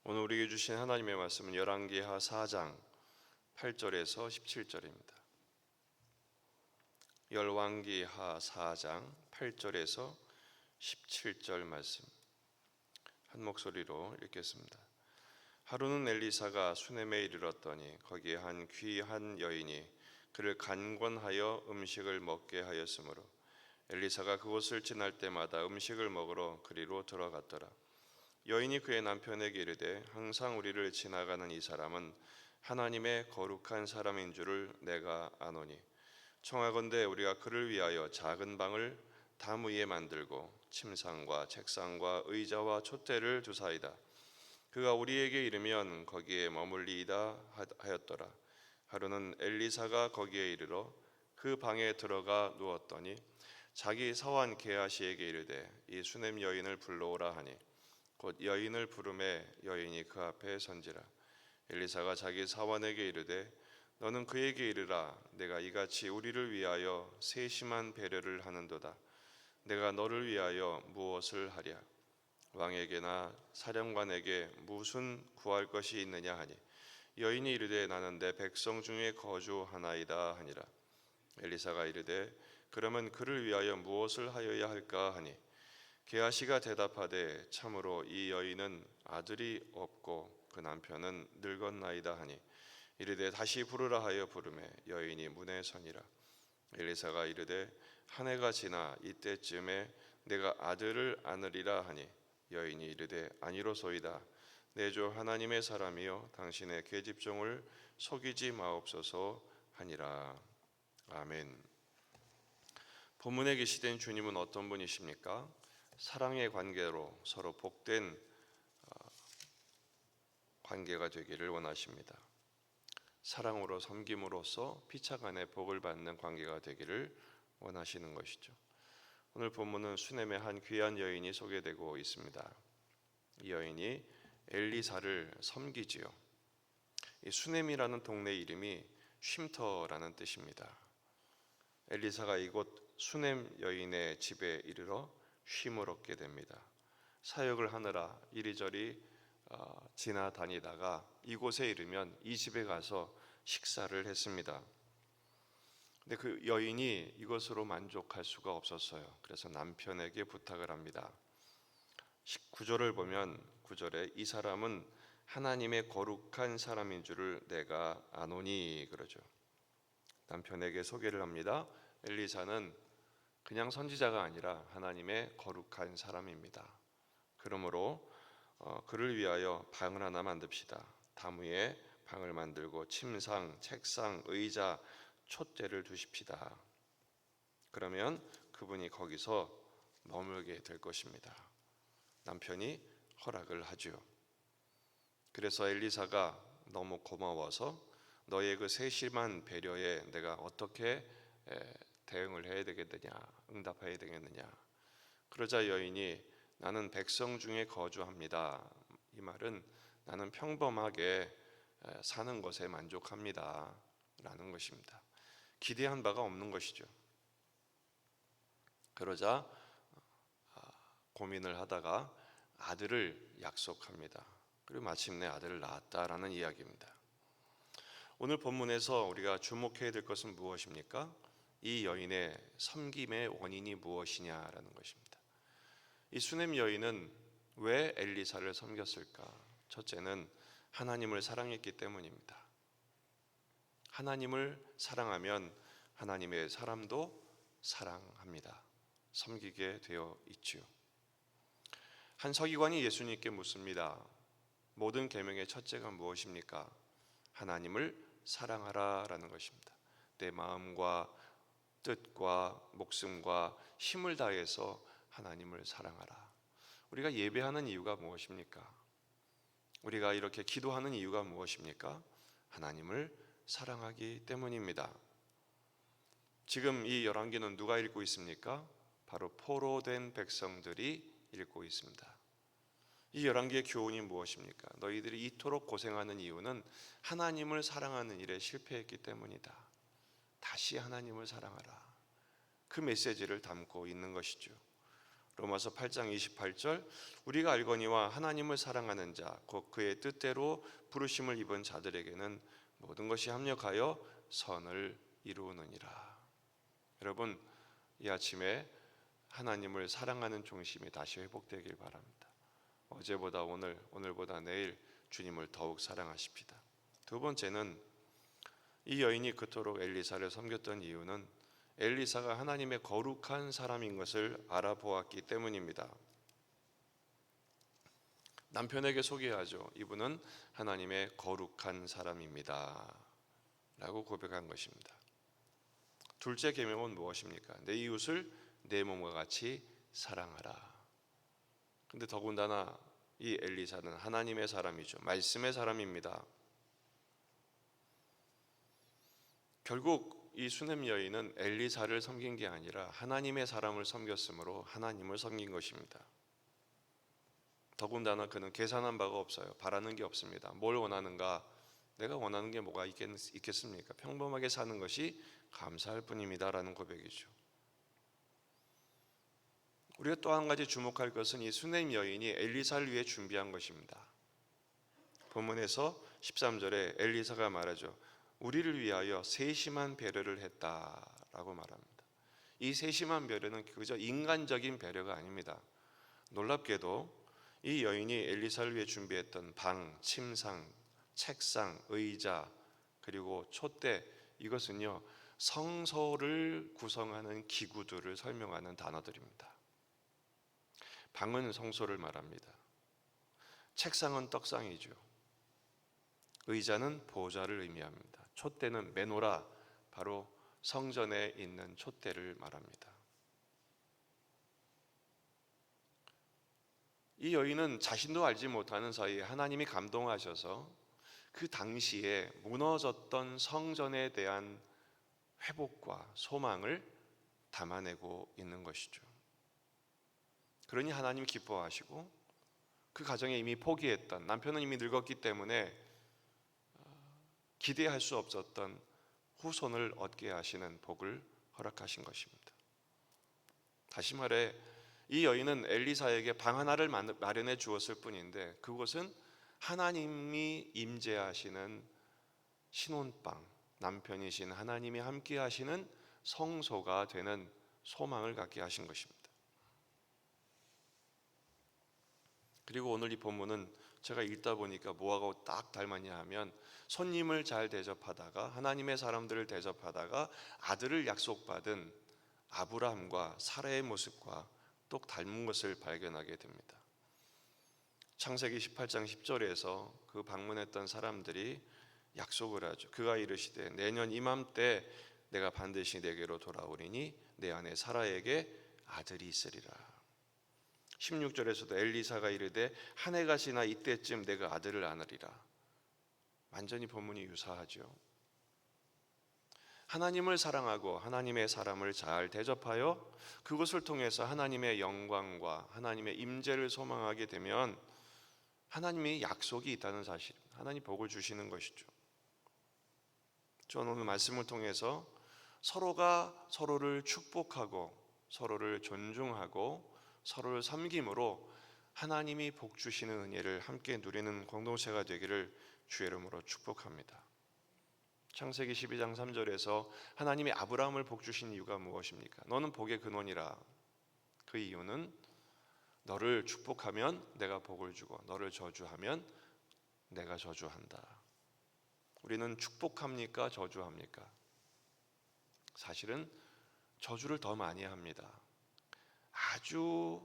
오늘 우리에게 주신 하나님의 말씀은 열왕기하 4장 8절에서 17절입니다. 열왕기하 4장 8절에서 17절 말씀 한 목소리로 읽겠습니다. 하루는 엘리사가 수넴에 이르렀더니 거기에 한 귀한 여인이 그를 간권하여 음식을 먹게 하였으므로 엘리사가 그곳을 지날 때마다 음식을 먹으러 그리로 들어갔더라. 여인이 그의 남편에게 이르되 항상 우리를 지나가는 이 사람은 하나님의 거룩한 사람인 줄을 내가 아노니 청하건대 우리가 그를 위하여 작은 방을 담 위에 만들고 침상과 책상과 의자와 촛대를 두사이다. 그가 우리에게 이르면 거기에 머물리이다 하였더라. 하루는 엘리사가 거기에 이르러 그 방에 들어가 누웠더니 자기 사환 게하시에게 이르되 이 수넴 여인을 불러오라 하니 곧 여인을 부르매 여인이 그 앞에 선지라. 엘리사가 자기 사환에게 이르되 너는 그에게 이르라. 내가 이같이 우리를 위하여 세심한 배려를 하는도다. 내가 너를 위하여 무엇을 하랴? 왕에게나 사령관에게 무슨 구할 것이 있느냐 하니 여인이 이르되 나는 내 백성 중에 거주하나이다 하니라. 엘리사가 이르되 그러면 그를 위하여 무엇을 하여야 할까 하니 게하시가 대답하되 참으로 이 여인은 아들이 없고 그 남편은 늙었나이다 하니 이르되 다시 부르라 하여 부르매 여인이 문에 서니라. 엘리사가 이르되 한 해가 지나 이때쯤에 내가 아들을 안으리라 하니 여인이 이르되 아니로소이다. 내 주 하나님의 사람이여 당신의 계집종을 속이지 마옵소서 하니라. 아멘. 본문에 계시된 주님은 어떤 분이십니까? 사랑의 관계로 서로 복된 관계가 되기를 원하십니다. 사랑으로 섬김으로써 피차간에 복을 받는 관계가 되기를 원하시는 것이죠. 오늘 본문은 수넴의 한 귀한 여인이 소개되고 있습니다. 이 여인이 엘리사를 섬기지요. 이 수넴이라는 동네 이름이 쉼터라는 뜻입니다. 엘리사가 이곳 수넴 여인의 집에 이르러 쉼을 얻게 됩니다. 사역을 하느라 이리저리 지나다니다가 이곳에 이르면 이 집에 가서 식사를 했습니다. 근데 그 여인이 이것으로 만족할 수가 없었어요. 그래서 남편에게 부탁을 합니다. 19절을 보면 9절에 이 사람은 하나님의 거룩한 사람인 줄을 내가 아노니 그러죠. 남편에게 소개를 합니다. 엘리사는 그냥 선지자가 아니라 하나님의 거룩한 사람입니다. 그러므로 그를 위하여 방을 하나 만듭시다. 담 위에 방을 만들고 침상, 책상, 의자, 촛대를 두십시다. 그러면 그분이 거기서 머물게 될 것입니다. 남편이 허락을 하죠. 그래서 엘리사가 너무 고마워서 너의 그 세심한 배려에 내가 어떻게 대응을 해야 되겠느냐, 응답해야 되겠느냐. 그러자 여인이 나는 백성 중에 거주합니다. 이 말은 나는 평범하게 사는 것에 만족합니다 라는 것입니다. 기대한 바가 없는 것이죠. 그러자 고민을 하다가 아들을 약속합니다. 그리고 마침내 아들을 낳았다라는 이야기입니다. 오늘 본문에서 우리가 주목해야 될 것은 무엇입니까? 이 여인의 섬김의 원인이 무엇이냐라는 것입니다. 이 수넴 여인은 왜 엘리사를 섬겼을까? 첫째는 하나님을 사랑했기 때문입니다. 하나님을 사랑하면 하나님의 사람도 사랑합니다. 섬기게 되어 있지요. 한 서기관이 예수님께 묻습니다. 모든 계명의 첫째가 무엇입니까? 하나님을 사랑하라 라는 것입니다. 내 마음과 뜻과 목숨과 힘을 다해서 하나님을 사랑하라. 우리가 예배하는 이유가 무엇입니까? 우리가 이렇게 기도하는 이유가 무엇입니까? 하나님을 사랑하기 때문입니다. 지금 이 열왕기는 누가 읽고 있습니까? 바로 포로된 백성들이 읽고 있습니다. 이 열왕기의 교훈이 무엇입니까? 너희들이 이토록 고생하는 이유는 하나님을 사랑하는 일에 실패했기 때문이다. 다시 하나님을 사랑하라. 그 메시지를 담고 있는 것이죠. 로마서 8장 28절 우리가 알거니와 하나님을 사랑하는 자 곧 그의 뜻대로 부르심을 입은 자들에게는 모든 것이 합력하여 선을 이루느니라. 여러분, 이 아침에 하나님을 사랑하는 중심이 다시 회복되길 바랍니다. 어제보다 오늘, 오늘보다 내일 주님을 더욱 사랑하십시다. 두 번째는 이 여인이 그토록 엘리사를 섬겼던 이유는 엘리사가 하나님의 거룩한 사람인 것을 알아보았기 때문입니다. 남편에게 소개하죠. 이분은 하나님의 거룩한 사람입니다 라고 고백한 것입니다. 둘째 계명은 무엇입니까? 내 이웃을 내 몸과 같이 사랑하라. 근데 더군다나 이 엘리사는 하나님의 사람이죠. 말씀의 사람입니다. 결국 이 수넴 여인은 엘리사를 섬긴 게 아니라 하나님의 사람을 섬겼으므로 하나님을 섬긴 것입니다. 더군다나 그는 계산한 바가 없어요. 바라는 게 없습니다. 뭘 원하는가? 내가 원하는 게 뭐가 있겠습니까? 평범하게 사는 것이 감사할 뿐입니다 라는 고백이죠. 우리가 또 한 가지 주목할 것은 이 수넴 여인이 엘리사를 위해 준비한 것입니다. 본문에서 13절에 엘리사가 말하죠. 우리를 위하여 세심한 배려를 했다라고 말합니다. 이 세심한 배려는 그저 인간적인 배려가 아닙니다. 놀랍게도 이 여인이 엘리사를 위해 준비했던 방, 침상, 책상, 의자, 그리고 촛대, 이것은요 성소를 구성하는 기구들을 설명하는 단어들입니다. 방은 성소를 말합니다. 책상은 떡상이죠. 의자는 보좌를 의미합니다. 촛대는 메노라, 바로 성전에 있는 촛대를 말합니다. 이 여인은 자신도 알지 못하는 사이에 하나님이 감동하셔서 그 당시에 무너졌던 성전에 대한 회복과 소망을 담아내고 있는 것이죠. 그러니 하나님 기뻐하시고 그 가정에 이미 포기했던, 남편은 이미 늙었기 때문에 기대할 수 없었던 후손을 얻게 하시는 복을 허락하신 것입니다. 다시 말해 이 여인은 엘리사에게 방 하나를 마련해 주었을 뿐인데 그곳은 하나님이 임재하시는 신혼방, 남편이신 하나님이 함께 하시는 성소가 되는 소망을 갖게 하신 것입니다. 그리고 오늘 이 본문은 제가 읽다 보니까 뭐하고 딱 닮았냐 하면 손님을 잘 대접하다가 하나님의 사람들을 대접하다가 아들을 약속받은 아브라함과 사라의 모습과 똑 닮은 것을 발견하게 됩니다. 창세기 18장 10절에서 그 방문했던 사람들이 약속을 하죠. 그가 이르시되 내년 이맘때 내가 반드시 내게로 돌아오리니 내 아내 사라에게 아들이 있으리라. 16절에서도 엘리사가 이르되 한 해가 지나 이때쯤 내가 아들을 안으리라. 완전히 본문이 유사하죠. 하나님을 사랑하고 하나님의 사람을 잘 대접하여 그것을 통해서 하나님의 영광과 하나님의 임재를 소망하게 되면 하나님의 약속이 있다는 사실, 하나님 복을 주시는 것이죠. 저는 오늘 말씀을 통해서 서로가 서로를 축복하고 서로를 존중하고 서로를 섬김으로 하나님이 복 주시는 은혜를 함께 누리는 공동체가 되기를 주의 이름으로 축복합니다. 창세기 12장 3절에서 하나님이 아브라함을 복 주신 이유가 무엇입니까? 너는 복의 근원이라. 그 이유는 너를 축복하면 내가 복을 주고 너를 저주하면 내가 저주한다. 우리는 축복합니까? 저주합니까? 사실은 저주를 더 많이 합니다. 아주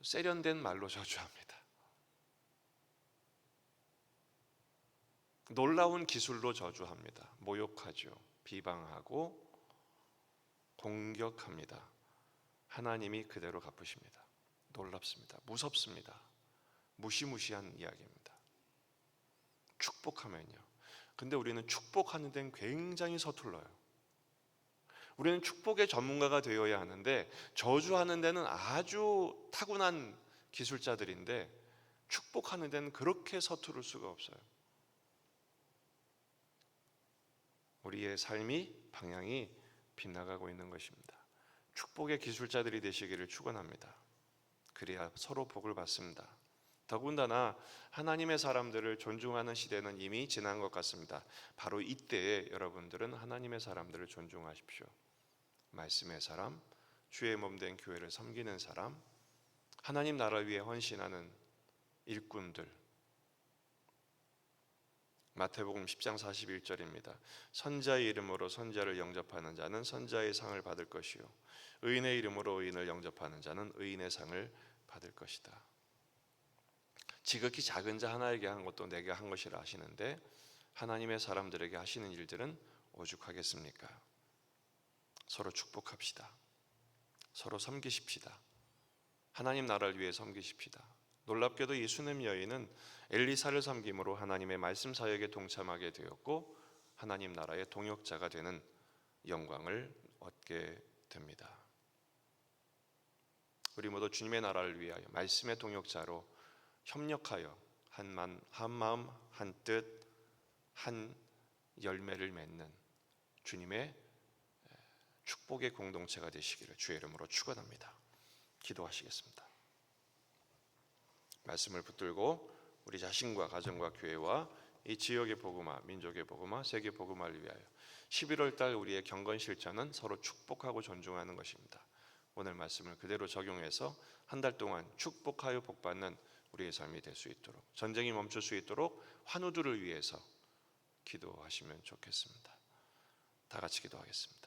세련된 말로 저주합니다. 놀라운 기술로 저주합니다. 모욕하죠. 비방하고 공격합니다. 하나님이 그대로 갚으십니다. 놀랍습니다. 무섭습니다. 무시무시한 이야기입니다. 축복하면요. 근데 우리는 축복하는 데는 굉장히 서툴러요. 우리는 축복의 전문가가 되어야 하는데 저주하는 데는 아주 타고난 기술자들인데 축복하는 데는 그렇게 서투를 수가 없어요. 우리의 삶이 방향이 빗나가고 있는 것입니다. 축복의 기술자들이 되시기를 축원합니다. 그래야 서로 복을 받습니다. 더군다나 하나님의 사람들을 존중하는 시대는 이미 지난 것 같습니다. 바로 이때에 여러분들은 하나님의 사람들을 존중하십시오. 말씀의 사람, 주의 몸된 교회를 섬기는 사람, 하나님 나라를 위해 헌신하는 일꾼들. 마태복음 10장 41절입니다. 선자의 이름으로 선자를 영접하는 자는 선자의 상을 받을 것이요 의인의 이름으로 의인을 영접하는 자는 의인의 상을 받을 것이다. 지극히 작은 자 하나에게 한 것도 내게 한 것이라 하시는데 하나님의 사람들에게 하시는 일들은 오죽하겠습니까? 서로 축복합시다. 서로 섬기십시다. 하나님 나라를 위해 섬기십시다. 놀랍게도 이 수넴 여인은 엘리사를 섬김으로 하나님의 말씀 사역에 동참하게 되었고 하나님 나라의 동역자가 되는 영광을 얻게 됩니다. 우리 모두 주님의 나라를 위하여 말씀의 동역자로 협력하여 한 마음 한 뜻 한 열매를 맺는 주님의 축복의 공동체가 되시기를 주의 이름으로 축원합니다. 기도하시겠습니다. 말씀을 붙들고 우리 자신과 가정과 교회와 이 지역의 복음화, 민족의 복음화, 세계 복음화를 위하여 11월 달 우리의 경건 실천은 서로 축복하고 존중하는 것입니다. 오늘 말씀을 그대로 적용해서 한 달 동안 축복하여 복받는 우리의 삶이 될 수 있도록, 전쟁이 멈출 수 있도록 환우들을 위해서 기도하시면 좋겠습니다. 다 같이 기도하겠습니다.